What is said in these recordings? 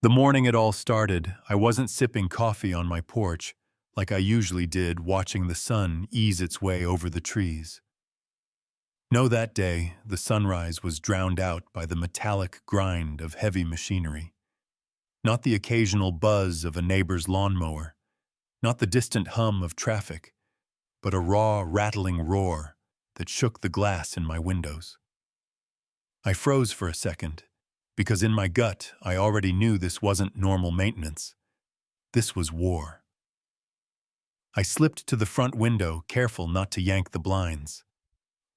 The morning it all started, I wasn't sipping coffee on my porch like I usually did, watching the sun ease its way over the trees. No, that day, the sunrise was drowned out by the metallic grind of heavy machinery. Not the occasional buzz of a neighbor's lawnmower, not the distant hum of traffic, but a raw, rattling roar that shook the glass in my windows. I froze for a second, because in my gut I already knew this wasn't normal maintenance. This was war. I slipped to the front window, careful not to yank the blinds.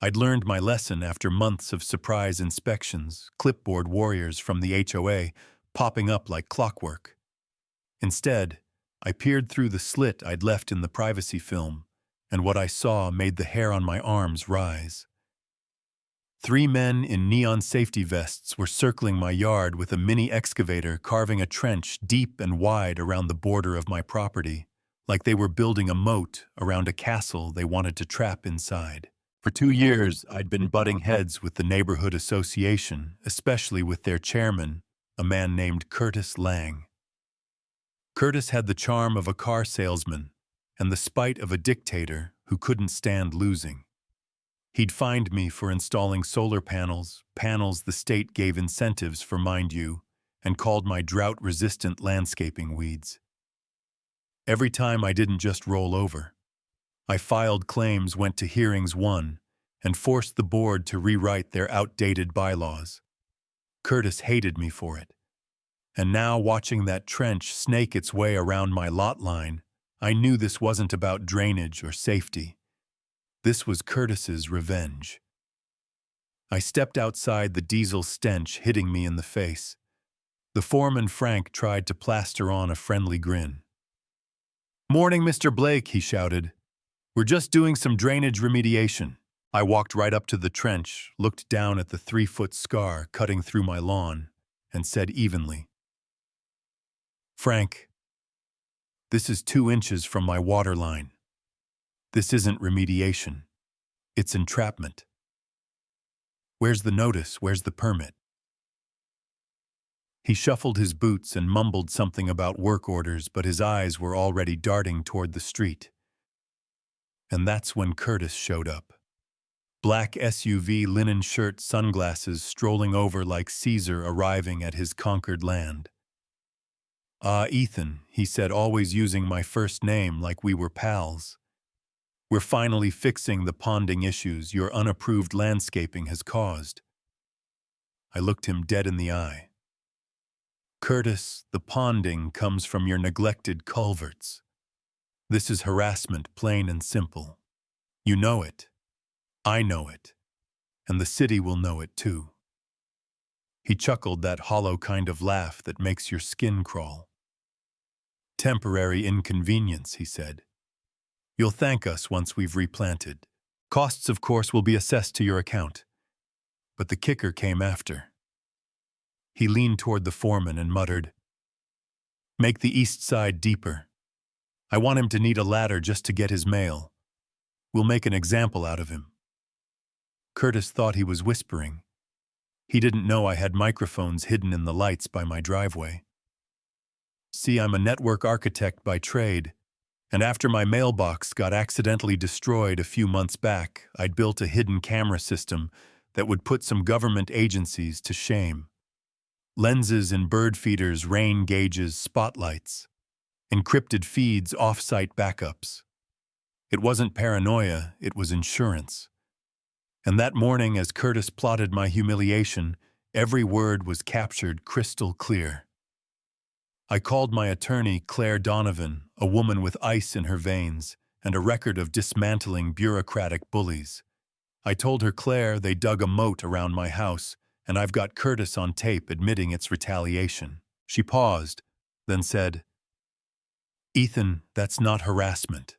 I'd learned my lesson after months of surprise inspections, clipboard warriors from the HOA popping up like clockwork. Instead, I peered through the slit I'd left in the privacy film, and what I saw made the hair on my arms rise. 3 men in neon safety vests were circling my yard with a mini excavator, carving a trench deep and wide around the border of my property, like they were building a moat around a castle they wanted to trap inside. For 2 years, I'd been butting heads with the neighborhood association, especially with their chairman, a man named Curtis Lang. Curtis had the charm of a car salesman and the spite of a dictator who couldn't stand losing. He'd fined me for installing solar panels the state gave incentives for, mind you, and called my drought-resistant landscaping weeds. Every time I didn't just roll over. I filed claims, went to hearings, won, and forced the board to rewrite their outdated bylaws. Curtis hated me for it. And now, watching that trench snake its way around my lot line, I knew this wasn't about drainage or safety. This was Curtis's revenge. I stepped outside, the diesel stench hitting me in the face. The foreman, Frank, tried to plaster on a friendly grin. "Morning, Mr. Blake," he shouted. "We're just doing some drainage remediation." I walked right up to the trench, looked down at the 3-foot scar cutting through my lawn, and said evenly, "Frank, this is 2 inches from my water line. This isn't remediation. It's entrapment. Where's the notice? Where's the permit?" He shuffled his boots and mumbled something about work orders, but his eyes were already darting toward the street. And that's when Curtis showed up. Black SUV, linen shirt, sunglasses, strolling over like Caesar arriving at his conquered land. "Ah, Ethan," he said, always using my first name like we were pals. "We're finally fixing the ponding issues your unapproved landscaping has caused." I looked him dead in the eye. "Curtis, the ponding comes from your neglected culverts. This is harassment, plain and simple. You know it. I know it. And the city will know it too." He chuckled, that hollow kind of laugh that makes your skin crawl. "Temporary inconvenience," he said. "You'll thank us once we've replanted. Costs, of course, will be assessed to your account." But the kicker came after. He leaned toward the foreman and muttered, "Make the east side deeper. I want him to need a ladder just to get his mail. We'll make an example out of him." Curtis thought he was whispering. He didn't know I had microphones hidden in the lights by my driveway. See, I'm a network architect by trade, and after my mailbox got accidentally destroyed a few months back, I'd built a hidden camera system that would put some government agencies to shame. Lenses in bird feeders, rain gauges, spotlights, encrypted feeds, off-site backups. It wasn't paranoia, it was insurance. And that morning, as Curtis plotted my humiliation, every word was captured crystal clear. I called my attorney, Claire Donovan, a woman with ice in her veins and a record of dismantling bureaucratic bullies. I told her, "Claire, they dug a moat around my house, and I've got Curtis on tape admitting it's retaliation." She paused, then said, "Ethan, that's not harassment.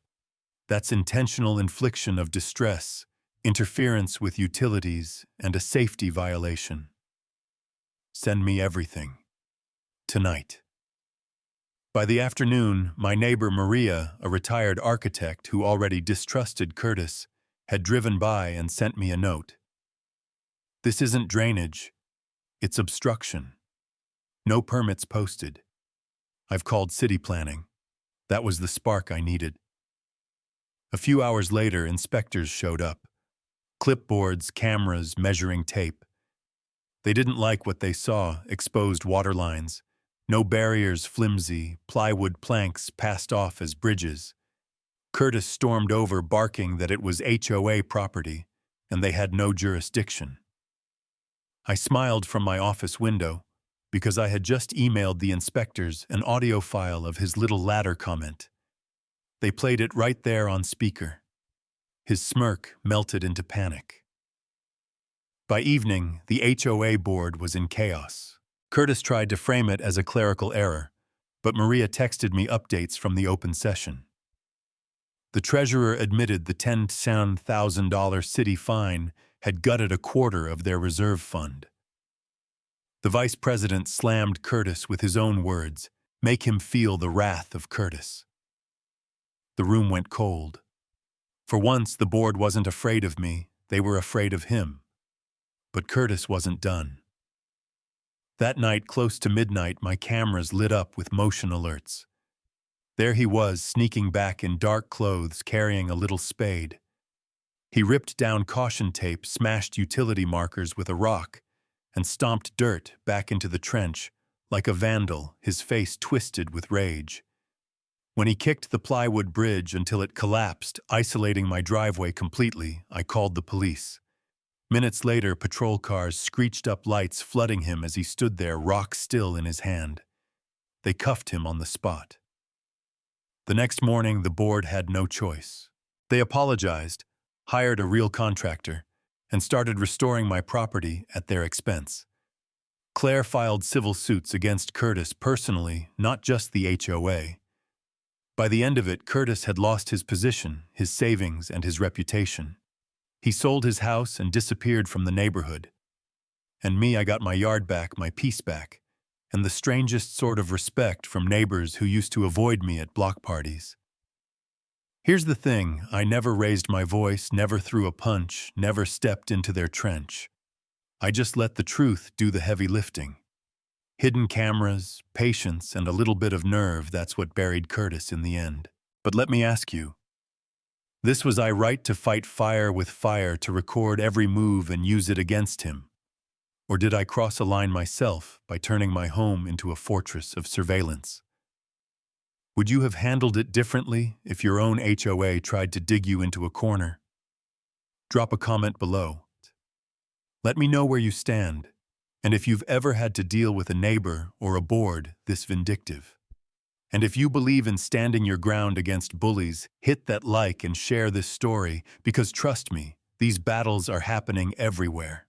That's intentional infliction of distress, interference with utilities, and a safety violation. Send me everything. Tonight." By the afternoon, my neighbor Maria, a retired architect who already distrusted Curtis, had driven by and sent me a note. "This isn't drainage. It's obstruction. No permits posted. I've called city planning. That was the spark I needed. A few hours later, inspectors showed up. Clipboards, cameras, measuring tape. They didn't like what they saw: exposed water lines. No barriers, flimsy, plywood planks passed off as bridges. Curtis stormed over, barking that it was HOA property, and they had no jurisdiction. I smiled from my office window, because I had just emailed the inspectors an audio file of his little ladder comment. They played it right there on speaker. His smirk melted into panic. By evening, the HOA board was in chaos. Curtis tried to frame it as a clerical error, but Maria texted me updates from the open session. The treasurer admitted the $10,000 city fine had gutted a quarter of their reserve fund. The vice president slammed Curtis with his own words: "Make him feel the wrath of Curtis." The room went cold. For once, the board wasn't afraid of me, they were afraid of him. But Curtis wasn't done. That night, close to midnight, my cameras lit up with motion alerts. There he was, sneaking back in dark clothes, carrying a little spade. He ripped down caution tape, smashed utility markers with a rock, and stomped dirt back into the trench, like a vandal, his face twisted with rage. When he kicked the plywood bridge until it collapsed, isolating my driveway completely, I called the police. Minutes later, patrol cars screeched up, lights flooding him as he stood there, rock still in his hand. They cuffed him on the spot. The next morning, the board had no choice. They apologized, hired a real contractor, and started restoring my property at their expense. Claire filed civil suits against Curtis personally, not just the HOA. By the end of it, Curtis had lost his position, his savings, and his reputation. He sold his house and disappeared from the neighborhood. And me, I got my yard back, my peace back, and the strangest sort of respect from neighbors who used to avoid me at block parties. Here's the thing: I never raised my voice, never threw a punch, never stepped into their trench. I just let the truth do the heavy lifting. Hidden cameras, patience, and a little bit of nerve, that's what buried Curtis in the end. But let me ask you, was I right to fight fire with fire, to record every move and use it against him? Or did I cross a line myself by turning my home into a fortress of surveillance? Would you have handled it differently if your own HOA tried to dig you into a corner? Drop a comment below. Let me know where you stand, and if you've ever had to deal with a neighbor or a board this vindictive. And if you believe in standing your ground against bullies, hit that like and share this story, because trust me, these battles are happening everywhere.